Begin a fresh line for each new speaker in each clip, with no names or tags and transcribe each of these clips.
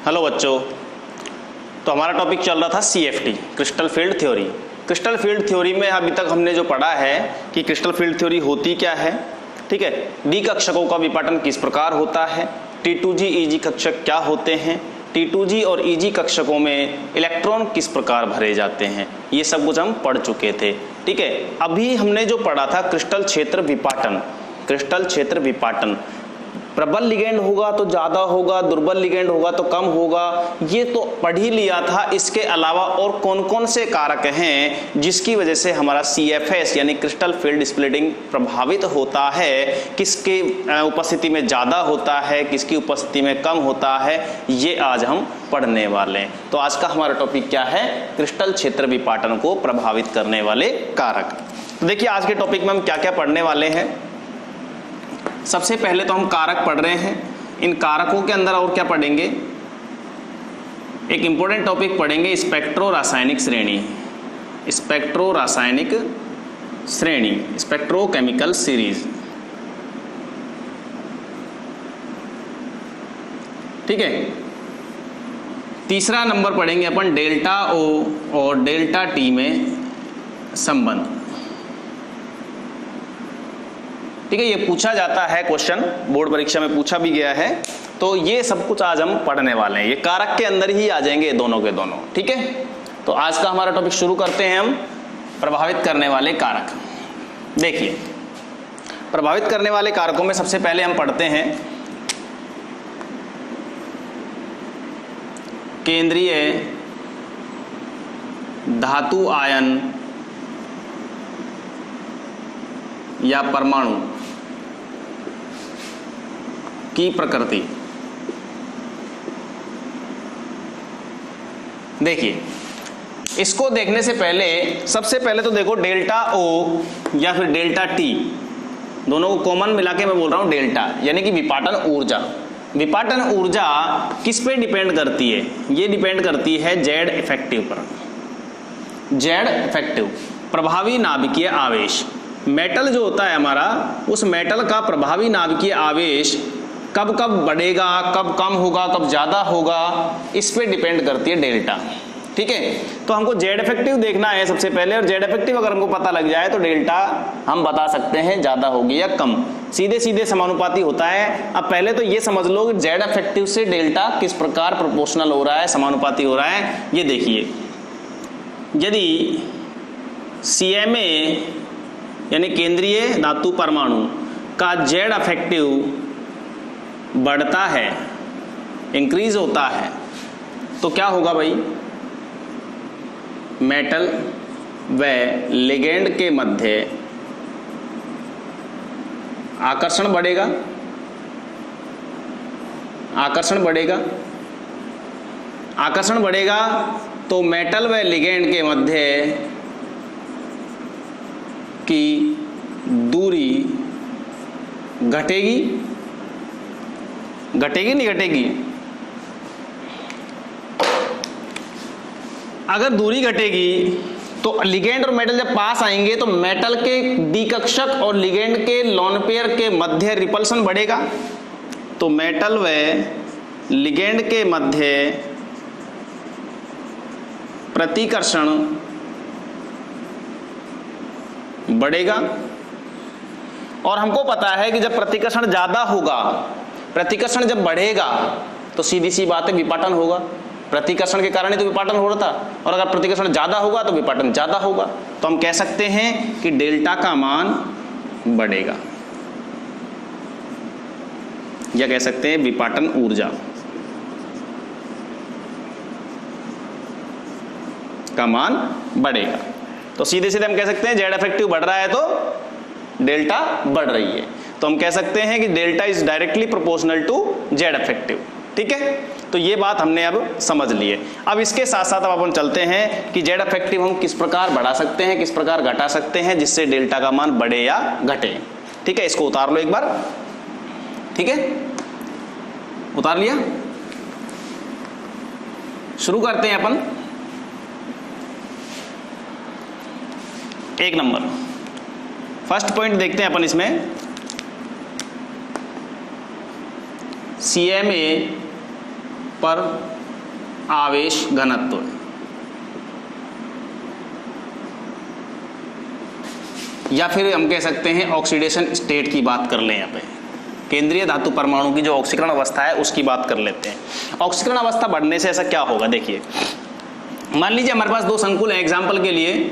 Hello बच्चों, तो हमारा टॉपिक चल रहा था CFT, crystal field theory. Crystal field theory में अभी तक हमने जो पढ़ा है कि क्रिस्टल फील्ड थ्योरी होती क्या है, ठीक है, डी कक्षकों का विपाटन किस प्रकार होता है, T2G EG कक्षक क्या होते हैं, T2G और EG कक्षकों में इलेक्ट्रॉन किस प्रकार भरे जाते हैं, ये सब कुछ हम पढ़ चुके थे। ठीक है, अभी हमने जो पढ़ा था क्रिस्टल क्षेत्र विपाटन। क्रिस्टल क्षेत्र विपाटन, प्रबल लिगेंड होगा तो ज्यादा होगा, दुर्बल लिगेंड होगा तो कम होगा, ये तो पढ़ ही लिया था। इसके अलावा और कौन कौन से कारक हैं जिसकी वजह से हमारा CFS यानी क्रिस्टल फील्ड स्प्लिटिंग प्रभावित होता है, किसके उपस्थिति में ज्यादा होता है, किसकी उपस्थिति में कम होता है, ये आज हम पढ़ने वाले हैं। तो आज का हमारा टॉपिक क्या है? क्रिस्टल क्षेत्र विपाटन को प्रभावित करने वाले कारक। तो देखिए आज के टॉपिक में हम क्या क्या पढ़ने वाले हैं। सबसे पहले तो हम कारक पढ़ रहे हैं। इन कारकों के अंदर और क्या पढ़ेंगे? एक इंपॉर्टेंट टॉपिक पढ़ेंगे, स्पेक्ट्रो रासायनिक श्रेणी। स्पेक्ट्रो रासायनिक श्रेणी, स्पेक्ट्रोकेमिकल सीरीज। ठीक है, तीसरा नंबर पढ़ेंगे अपन डेल्टा O और डेल्टा T में संबंध। ठीक है, ये पूछा जाता है, क्वेश्चन बोर्ड परीक्षा में पूछा भी गया है। तो ये सब कुछ आज हम पढ़ने वाले हैं, ये कारक के अंदर ही आ जाएंगे दोनों के दोनों। ठीक है, तो आज का हमारा टॉपिक शुरू करते हैं हम, प्रभावित करने वाले कारक। देखिए, प्रभावित करने वाले कारकों में सबसे पहले हम पढ़ते हैं केंद्रीय धातु आयन या परमाणु की प्रकृति। देखिए, इसको देखने से पहले सबसे पहले तो देखो डेल्टा O या फिर डेल्टा T, दोनों को कॉमन मिला के मैं बोल रहा हूं डेल्टा, यानी कि विपाटन ऊर्जा। विपाटन ऊर्जा किस पे डिपेंड करती है? ये डिपेंड करती है Z इफेक्टिव पर। Z इफेक्टिव, प्रभावी नाभिकीय आवेश। मेटल जो होता है हमारा, उस मेटल का प्रभावी नाभिकीय आवेश कब कब बढ़ेगा, कब कम होगा, कब ज्यादा होगा, इस पे डिपेंड करती है डेल्टा। ठीक है, तो हमको Z इफेक्टिव देखना है सबसे पहले, और Z इफेक्टिव अगर हमको पता लग जाए तो डेल्टा हम बता सकते हैं ज्यादा होगी या कम, सीधे सीधे समानुपाती होता है। अब पहले तो ये समझ लो कि Z इफेक्टिव से डेल्टा किस प्रकार प्रोपोर्शनल हो रहा है, समानुपाती हो रहा है। ये देखिए, यदि CMA यानी केंद्रीय धातु परमाणु का Z इफेक्टिव बढ़ता है, इंक्रीज होता है, तो क्या होगा भाई? मेटल व लिगेंड के मध्य आकर्षण बढ़ेगा। आकर्षण बढ़ेगा, आकर्षण बढ़ेगा तो मेटल व लिगेंड के मध्य की दूरी घटेगी। घटेगी नहीं घटेगी? अगर दूरी घटेगी तो लिगेंड और मेटल जब पास आएंगे तो मेटल के डी कक्षक और लिगेंड के लोन पेयर के मध्य रिपल्सन बढ़ेगा। तो मेटल व लिगेंड के मध्य प्रतिकर्षण बढ़ेगा। और हमको पता है कि जब प्रतिकर्षण ज्यादा होगा, प्रतिकर्षण जब बढ़ेगा तो सीधी सी बात है विपाटन होगा। प्रतिकर्षण के कारण ही तो विपाटन हो रहा था, और अगर प्रतिकर्षण ज्यादा होगा तो विपाटन ज्यादा होगा। तो हम कह सकते हैं कि डेल्टा का मान बढ़ेगा, या कह सकते हैं विपाटन ऊर्जा का मान बढ़ेगा। तो सीधे सीधे हम कह सकते हैं Z इफेक्टिव बढ़ रहा है तो डेल्टा बढ़ रही है। तो हम कह सकते हैं कि delta is directly proportional to Z effective. ठीक है, तो ये बात हमने अब समझ ली है। अब इसके साथ साथ अब अपन चलते हैं कि Z इफेक्टिव हम किस प्रकार बढ़ा सकते हैं, किस प्रकार घटा सकते हैं, जिससे डेल्टा का मान बढ़े या घटे। ठीक है, इसको उतार लो एक बार। ठीक है, उतार लिया। शुरू करते हैं अपन। एक नंबर फर्स्ट पॉइंट देखते हैं अपन इसमें, CMA पर आवेश घनत्व। या फिर हम कह सकते हैं ऑक्सीडेशन स्टेट की बात कर लें। यहाँ पे केंद्रीय धातु परमाणु की जो ऑक्सीकरण अवस्था है उसकी बात कर लेते हैं। ऑक्सीकरण अवस्था बढ़ने से ऐसा क्या होगा, देखिए मान लीजिए हमारे पास दो संकुल हैं, एग्जाम्पल के लिए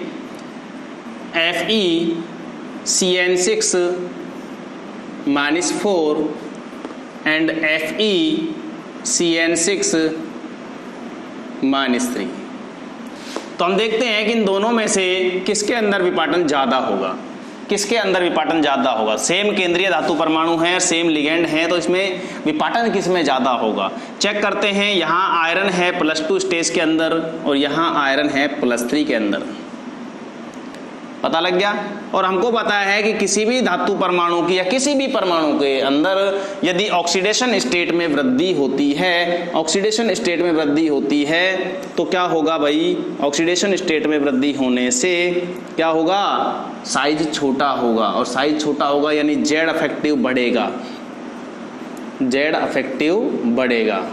FeCN6 -4 एंड FeCN6 -3। तो हम देखते हैं कि इन दोनों में से किसके अंदर विपाटन ज्यादा होगा, किसके अंदर विपाटन ज्यादा होगा। सेम केंद्रीय धातु परमाणु है, सेम लिगेंड है, तो इसमें विपाटन किसमें ज्यादा होगा। चेक करते हैं, यहाँ आयरन है +2 स्टेज के अंदर और यहाँ आयरन है +3 के अंदर, पता लग गया। और हमको पता है कि किसी भी धातु परमाणु की या किसी भी परमाणु के अंदर यदि ऑक्सीडेशन स्टेट में वृद्धि होती है, ऑक्सीडेशन स्टेट में वृद्धि होती है तो क्या होगा भाई, ऑक्सीडेशन स्टेट में वृद्धि होने से क्या होगा, साइज छोटा होगा, और साइज छोटा होगा यानी जेड अफेक्टिव बढ़ेगा, जेड अफेक्टिव बढ़ेगा,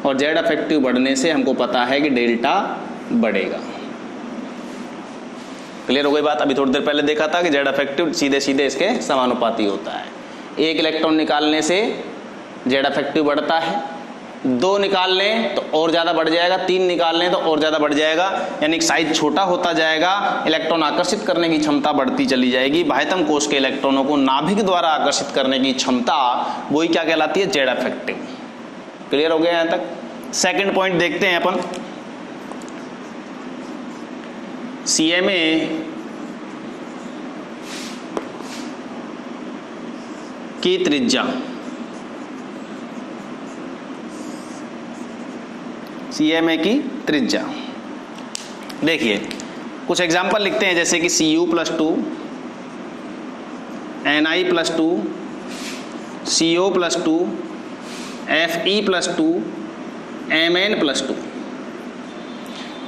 और जेड अफेक्टिव बढ़ने से हमको पता है कि डेल्टा बढ़ेगा। क्लियर हो गई बात। अभी थोड़ी देर पहले देखा था कि जेड अफेक्टिव सीधे सीधे इसके समानुपाती होता है। एक इलेक्ट्रॉन निकालने से जेड अफेक्टिव बढ़ता है, 2 निकाल लें तो और ज्यादा बढ़ जाएगा, 3 निकाल लें तो और ज्यादा बढ़ जाएगा, यानी साइज छोटा होता जाएगा, इलेक्ट्रॉन आकर्षित करने की क्षमता बढ़ती चली जाएगी। बाह्यतम कोश के इलेक्ट्रॉनों को नाभिक द्वारा आकर्षित करने की क्षमता वही क्या कहलाती है, जेड अफेक्टिव। क्लियर हो गया यहां तक। सेकंड पॉइंट देखते हैं अपन, CMA की त्रिज्या, CMA की त्रिज्या देखिए कुछ एग्जाम्पल लिखते हैं, जैसे कि Cu+2, Ni+2, CO+2, Fe+2, Mn+2।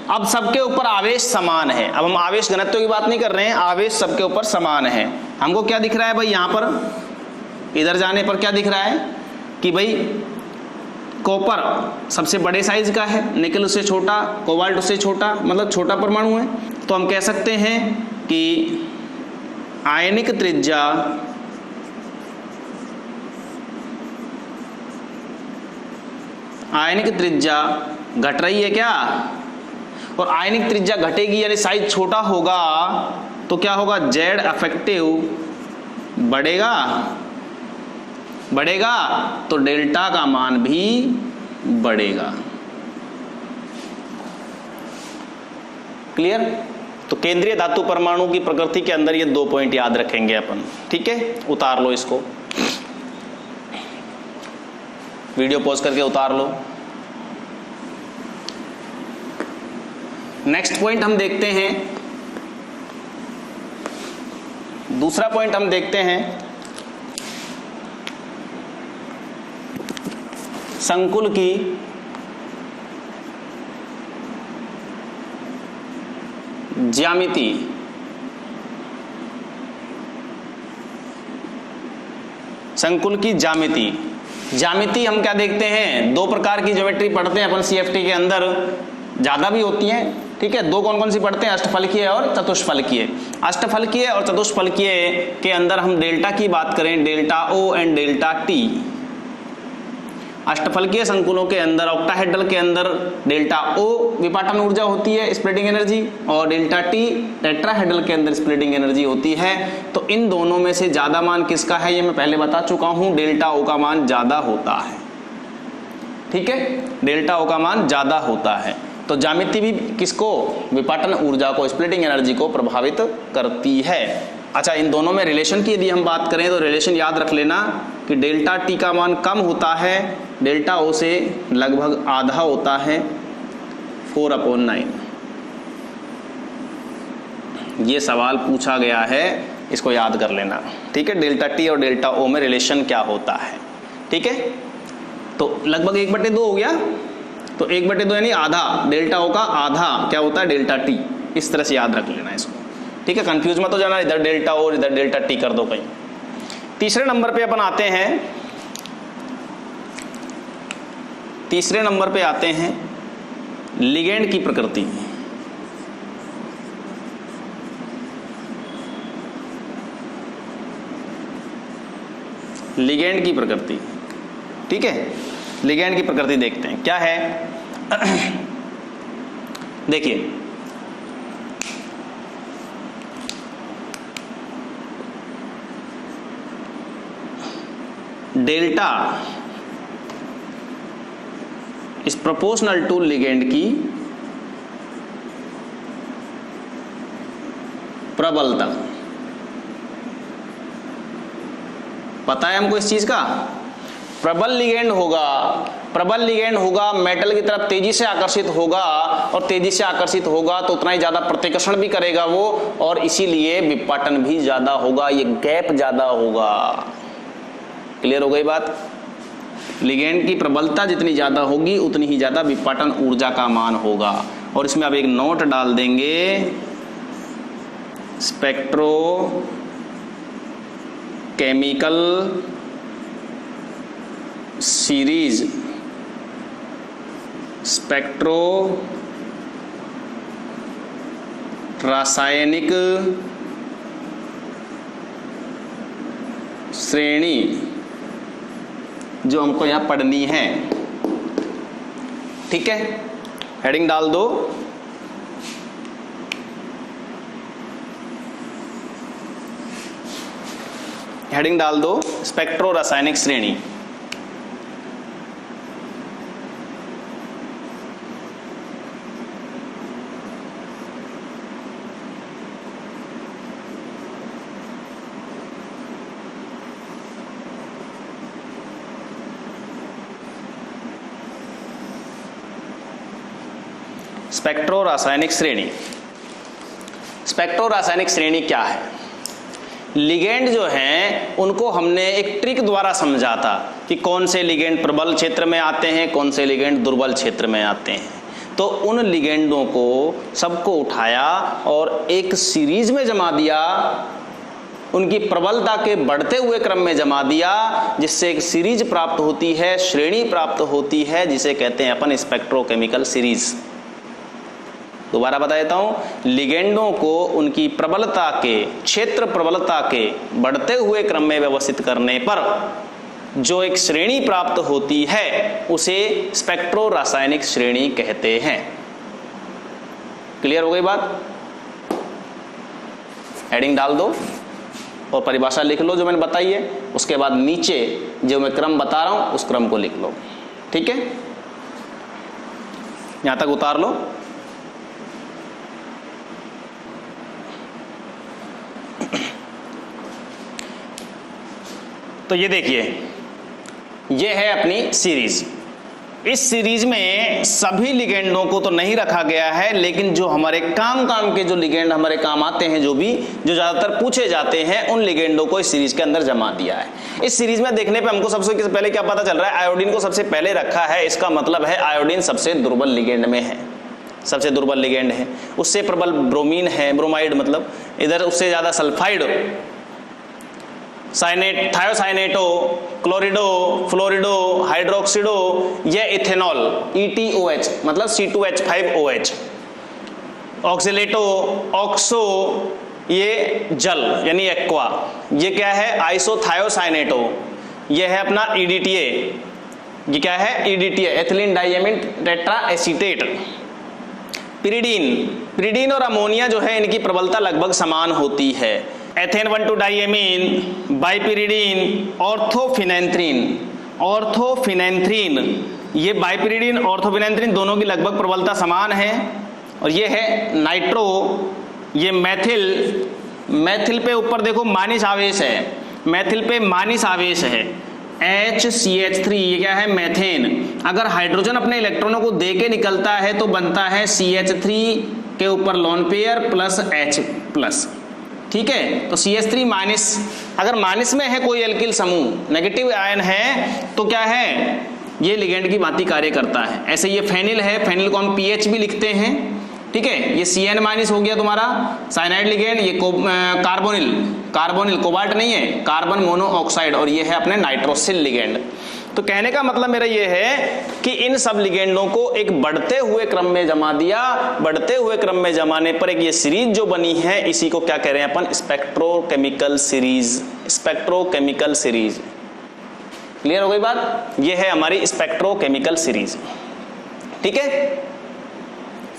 अब सबके ऊपर आवेश समान है। अब हम आवेश घनत्व की बात नहीं कर रहे हैं, आवेश सबके ऊपर समान है। हमको क्या दिख रहा है भाई, यहां पर इधर जाने पर क्या दिख रहा है कि भाई कॉपर सबसे बड़े साइज का है, निकल उससे छोटा, कोबाल्ट उससे छोटा, मतलब छोटा परमाणु है। तो हम कह सकते हैं कि आयनिक त्रिज्या घट रही है क्या, और आयनिक त्रिज्या घटेगी यानी साइज छोटा होगा तो क्या होगा, जेड अफेक्टिव बढ़ेगा तो डेल्टा का मान भी बढ़ेगा। क्लियर। तो केंद्रीय धातु परमाणु की प्रकृति के अंदर ये 2 पॉइंट याद रखेंगे अपन, ठीक है। उतार लो इसको, वीडियो पॉज करके उतार लो। नेक्स्ट पॉइंट हम देखते हैं, दूसरा पॉइंट हम देखते हैं संकुल की ज्यामिति। संकुल की ज्यामिति, ज्यामिति हम क्या देखते हैं, 2 प्रकार की ज्योमेट्री पढ़ते हैं अपन CFT के अंदर, ज्यादा भी होती हैं, ठीक है। 2 कौन कौन सी पढ़ते हैं, अष्टफलकीय और चतुष्फलकीय। अष्टफलकीय और चतुष्फलकीय के अंदर हम डेल्टा की बात करें, delta O and delta T। अष्टफलकीय संकुलों के अंदर, ऑक्टाहेड्रल के अंदर डेल्टा O विपाटन ऊर्जा होती है, स्प्लिटिंग एनर्जी, और डेल्टा T टेट्राहेड्रल के अंदर स्प्लिटिंग एनर्जी होती है। तो इन दोनों में से ज्यादा मान किसका है, ये मैं पहले बता चुका हूं, डेल्टा O का मान ज्यादा होता है, ठीक है, डेल्टा O का मान ज्यादा होता है। तो ज्यामिति भी किसको, विपाटन ऊर्जा को, स्प्लिटिंग एनर्जी को प्रभावित करती है। अच्छा, इन दोनों में रिलेशन की यदि हम बात करें तो रिलेशन याद रख लेना कि डेल्टा T का मान कम होता है डेल्टा O से, लगभग आधा होता है, 4/9। ये सवाल पूछा गया है, इसको याद कर लेना, ठीक है। डेल्टा T और डेल्टा O में रिलेशन क्या होता है, ठीक है। तो लगभग 1/2 हो गया, तो 1/2 यानी आधा, डेल्टा O का आधा क्या होता है, डेल्टा T। इस तरह से याद रख लेना इसको, ठीक है। कंफ्यूज मत हो जाना, इधर डेल्टा O इधर डेल्टा T कर दो कहीं। तीसरे नंबर पे अपन आते हैं, तीसरे नंबर पे आते हैं लिगेंड की प्रकृति, लिगेंड की प्रकृति, ठीक है। लिगेंड की प्रकृति देखते हैं क्या है। देखिए delta is proportional to ligand की प्रबलता। पता है हमको इस चीज का। प्रबल लिगेंड होगा मेटल की तरफ तेजी से आकर्षित होगा, और तेजी से आकर्षित होगा तो उतना ही ज्यादा प्रतिकर्षण भी करेगा वो, और इसीलिए विपाटन भी ज्यादा होगा, ये गैप ज्यादा होगा। क्लियर हो गई बात। लिगेंड की प्रबलता जितनी ज्यादा होगी उतनी ही ज्यादा विपाटन ऊर्जा का मान होगा। और इसमें अब एक नोट डाल देंगे, स्पेक्ट्रो केमिकल सीरीज, स्पेक्ट्रो रासायनिक श्रेणी जो हमको यहां पढ़नी है, ठीक है। हेडिंग डाल दो, हेडिंग डाल दो स्पेक्ट्रो रासायनिक श्रेणी। स्पेक्ट्रो रासायनिक श्रेणी, स्पेक्ट्रो रासायनिक श्रेणी क्या है। लिगेंड जो हैं उनको हमने एक ट्रिक द्वारा समझा था कि कौन से लिगेंड प्रबल क्षेत्र में आते हैं, कौन से लिगेंड दुर्बल क्षेत्र में आते हैं। तो उन लिगेंडों को सबको उठाया और एक सीरीज में जमा दिया, उनकी प्रबलता के बढ़ते हुए क्रम में जमा दिया, जिससे एक सीरीज प्राप्त होती है, श्रेणी प्राप्त होती है, जिसे कहते हैं अपन स्पेक्ट्रोकेमिकल सीरीज। दोबारा बता देता हूं, लिगेंडों को उनकी प्रबलता के, क्षेत्र प्रबलता के बढ़ते हुए क्रम में व्यवस्थित करने पर जो एक श्रेणी प्राप्त होती है उसे स्पेक्ट्रो रासायनिक श्रेणी कहते हैं। क्लियर हो गई बात। हेडिंग डाल दो और परिभाषा लिख लो जो मैंने बताई है, उसके बाद नीचे जो मैं क्रम बता रहा हूं उस क्रम को लिख लो, ठीक है। यहां तक उतार लो। तो ये देखिए, ये है अपनी सीरीज। इस सीरीज में सभी लिगेंडों को तो नहीं रखा गया है, लेकिन जो हमारे काम के जो लिगेंड हमारे काम आते हैं, जो ज्यादातर पूछे जाते हैं, उन लिगेंडों को इस सीरीज के अंदर जमा दिया है। इस सीरीज में देखने पे हमको सबसे पहले क्या पता चल रहा है, आयोडीन को सबसे पहले रखा है। इसका मतलब है आयोडीन सबसे दुर्बल लिगेंड में है, सबसे दुर्बल लिगेंड है। उससे प्रबल ब्रोमीन है, ब्रोमाइड मतलब, इधर उससे ज्यादा सल्फाइड, थायोसाइनेटो, क्लोरिडो, फ्लोरिडो, हाइड्रोक्सिडो, ये इथेनॉल ETOH मतलब C2H5OH, ऑक्सिलेटो, ऑक्सो, ये जल यानी एक्वा, ये क्या है आइसोथायोसाइनेटो, ये है अपना EDTA, ये क्या है EDTA ethylene diamine tetra acetate. Pyridine और अमोनिया जो है इनकी प्रबलता लगभग समान होती है। एथेन 1,2 डाइएमीन, बाइपिरिडीन, ऑर्थोफिनेंथ्रीन, ये बाइपिरिडीन ऑर्थोफिनेंथ्रीन दोनों की लगभग प्रबलता समान है। और ये है नाइट्रो, ये मैथिल पे ऊपर देखो माइनस आवेश है, मैथिल पे माइनस आवेश है, HCH3, ये क्या है मैथेन। अगर हाइड्रोजन अपने इलेक्ट्रॉनों को दे के निकलता है तो बनता है CH3 के ऊपर lone pair plus H plus, ठीक है। तो CH3 माइनस, अगर माइनस में है कोई एल्किल समूह, नेगेटिव आयन है, तो क्या है ये लिगेंड की भांति कार्य करता है। ऐसे ये फेनिल है, फेनिल को हम PH भी लिखते हैं, ठीक है। ये CN माइनस हो गया तुम्हारा साइनाइड लिगेंड। ये कार्बोनिल कोबाल्ट नहीं है, कार्बन मोनोऑक्साइड, और ये है अपने नाइट्रोसिल लिगेंड। तो कहने का मतलब मेरा ये है कि इन सब लिगेंडों को एक बढ़ते हुए क्रम में जमा दिया, बढ़ते हुए क्रम में जमाने पर एक ये सीरीज जो बनी है इसी को क्या कह रहे हैं अपन, spectrochemical series. Spectrochemical series, clear हो गई बात? ये है हमारी स्पेक्ट्रोकेमिकल सीरीज, ठीक है,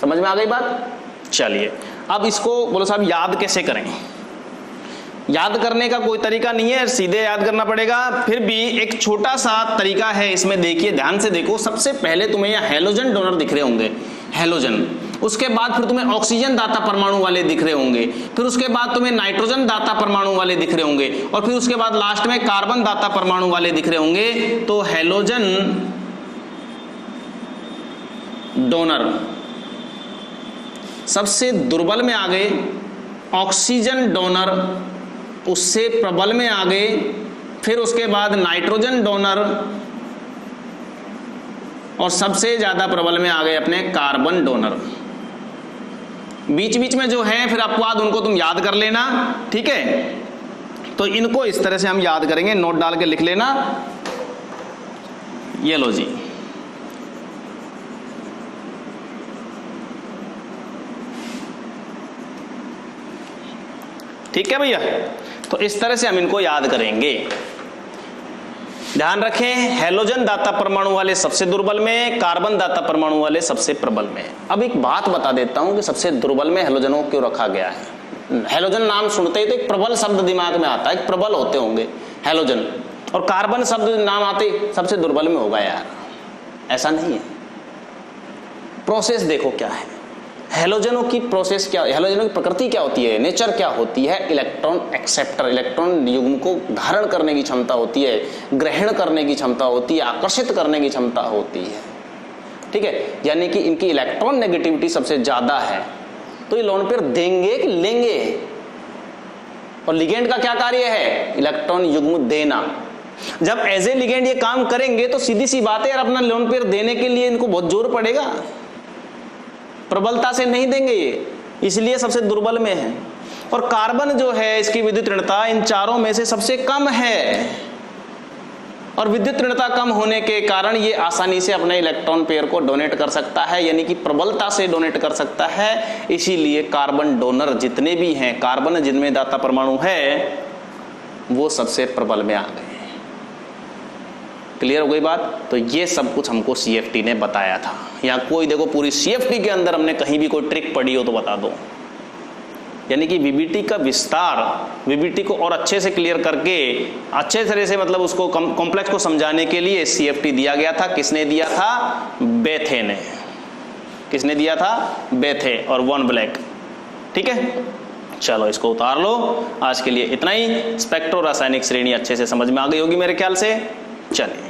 समझ में आ गई बात? चलिए अब इसको बोलो साहब याद कैसे करें? याद करने का कोई तरीका नहीं है, सीधे याद करना पड़ेगा। फिर भी एक छोटा सा तरीका है इसमें, देखिए ध्यान से देखो। सबसे पहले तुम्हें यहाँ हेलोजन डोनर दिख रहे होंगे, हेलोजन। उसके बाद फिर तुम्हें ऑक्सीजन दाता परमाणु वाले दिख रहे होंगे, फिर उसके बाद तुम्हें नाइट्रोजन दाता परमाणु वाले दिख रहे होंगे, और फिर उसके बाद लास्ट में कार्बन दाता परमाणु वाले दिख रहे होंगे। तो हेलोजन डोनर सबसे दुर्बल में आ गए, ऑक्सीजन डोनर उससे प्रबल में आ गए, फिर उसके बाद नाइट्रोजन डोनर, और सबसे ज्यादा प्रबल में आ गए अपने कार्बन डोनर। बीच बीच में जो है फिर अपवाद उनको तुम याद कर लेना, ठीक है? तो इनको इस तरह से हम याद करेंगे, नोट डाल के लिख लेना। ये लो जी, ठीक है भैया? तो इस तरह से हम इनको याद करेंगे। ध्यान रखें, हेलोजन दाता परमाणु वाले सबसे दुर्बल में, कार्बन दाता परमाणु वाले सबसे प्रबल में। अब एक बात बता देता हूं कि सबसे दुर्बल में हेलोजनों क्यों रखा गया है। हेलोजन नाम सुनते ही तो एक प्रबल शब्द दिमाग में आता है, प्रबल होते होंगे हेलोजन, और कार्बन शब्द नाम आते सबसे दुर्बल में होगा यार, ऐसा नहीं है। प्रोसेस देखो क्या है, हेलोजनों की प्रोसेस क्या, हेलोजनों की प्रकृति क्या होती है, नेचर क्या होती है? इलेक्ट्रॉन एक्सेप्टर, इलेक्ट्रॉन युग्म को धारण करने की क्षमता होती है, ग्रहण करने की क्षमता होती है, आकर्षित करने की क्षमता होती है, ठीक है? यानी कि इनकी इलेक्ट्रॉन नेगेटिविटी सबसे ज्यादा है। तो ये लोन पेयर देंगे कि लेंगे? और लिगेंड का क्या कार्य है? इलेक्ट्रॉन युग्म देना। जब एज ए लिगेंड ये काम करेंगे तो सीधी सी बात है यार, अपना लोन पेयर देने के लिए इनको बहुत जोर पड़ेगा, प्रबलता से नहीं देंगे ये, इसलिए सबसे दुर्बल में है। और कार्बन जो है इसकी विद्युत ऋणता इन चारों में से सबसे कम है, और विद्युत ऋणता कम होने के कारण ये आसानी से अपने इलेक्ट्रॉन पेयर को डोनेट कर सकता है, यानी कि प्रबलता से डोनेट कर सकता है। इसीलिए कार्बन डोनर जितने भी हैं, कार्बन जिनमें दाता परमाणु है, वो सबसे प्रबल में आ गए। क्लियर हो गई बात? तो ये सब कुछ हमको सीएफटी ने बताया था। यहाँ कोई देखो पूरी सीएफटी के अंदर हमने कहीं भी कोई ट्रिक पढ़ी हो तो बता दो। यानी कि वीबीटी का विस्तार, वीबीटी को और अच्छे से क्लियर करके अच्छे तरह से मतलब उसको कॉम्प्लेक्स को समझाने के लिए सीएफटी दिया गया था। किसने दिया था? बेथे ने। किसने दिया था? बेथे और वॉन ब्लैक, ठीक है? चलो इसको उतार लो। आज के लिए इतना ही। स्पेक्ट्रो रासायनिक श्रेणी अच्छे से समझ में आ गई होगी मेरे ख्याल से। चलिए।